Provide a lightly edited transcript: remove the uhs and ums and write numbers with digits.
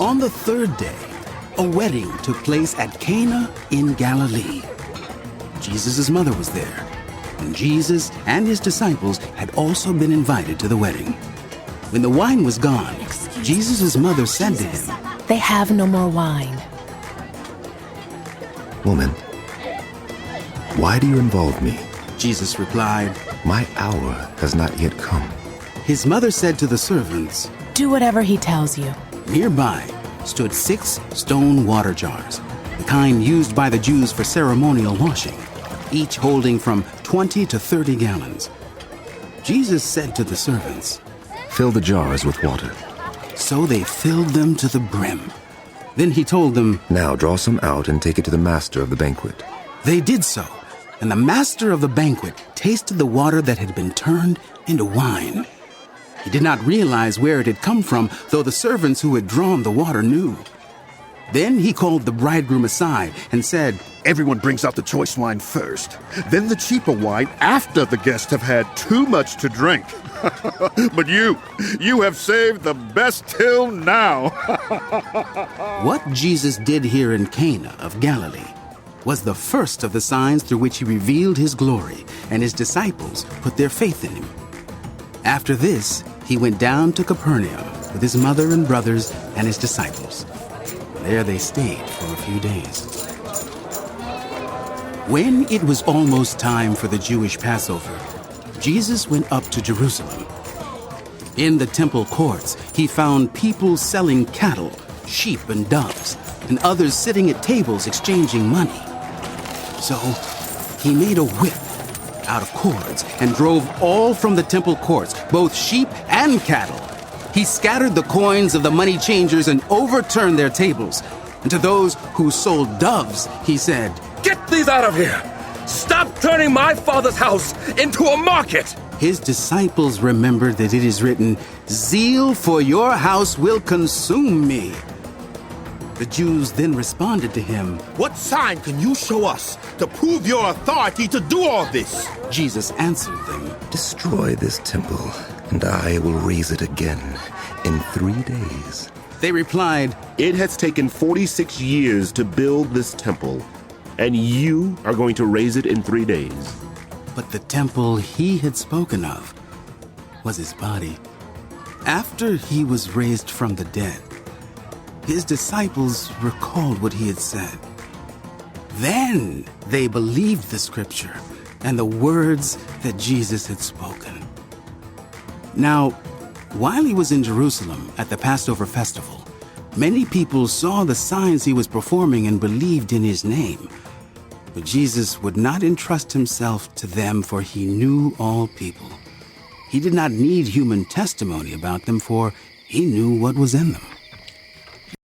On the third day, a wedding took place at Cana in Galilee. Jesus' mother was there, and Jesus and his disciples had also been invited to the wedding. When the wine was gone, Jesus' mother said to him, "They have no more wine." "Woman, why do you involve me? Jesus replied. My hour has not yet come." His mother said to the servants, "Do whatever he tells you." Nearby stood 6 stone water jars, the kind used by the Jews for ceremonial washing, each holding from 20 to 30 gallons. Jesus said to the servants, "Fill the jars with water." So they filled them to the brim. Then he told them, "Now draw some out and take it to the master of the banquet." They did so, and the master of the banquet tasted the water that had been turned into wine. He did not realize where it had come from, though the servants who had drawn the water knew. Then he called the bridegroom aside and said, "Everyone brings out the choice wine first, then the cheaper wine after the guests have had too much to drink. But you have saved the best till now." What Jesus did here in Cana of Galilee was the first of the signs through which he revealed his glory, and his disciples put their faith in him. After this, he went down to Capernaum with his mother and brothers and his disciples. There they stayed for a few days. When it was almost time for the Jewish Passover, Jesus went up to Jerusalem. In the temple courts, he found people selling cattle, sheep, and doves, and others sitting at tables exchanging money. So he made a whip out of cords and drove all from the temple courts, both sheep and cattle. He scattered the coins of the money changers and overturned their tables. And to those who sold doves, he said, "Get these out of here! Stop turning my father's house into a market!" His disciples remembered that it is written, "Zeal for your house will consume me." The Jews then responded to him, "What sign can you show us to prove your authority to do all this?" Jesus answered them, "Destroy this temple, and I will raise it again in 3 days." They replied, "It has taken 46 years to build this temple, and you are going to raise it in 3 days." But the temple he had spoken of was his body. After he was raised from the dead, his disciples recalled what he had said. Then they believed the scripture and the words that Jesus had spoken. Now, while he was in Jerusalem at the Passover festival, many people saw the signs he was performing and believed in his name. But Jesus would not entrust himself to them, for he knew all people. He did not need human testimony about them, for he knew what was in them.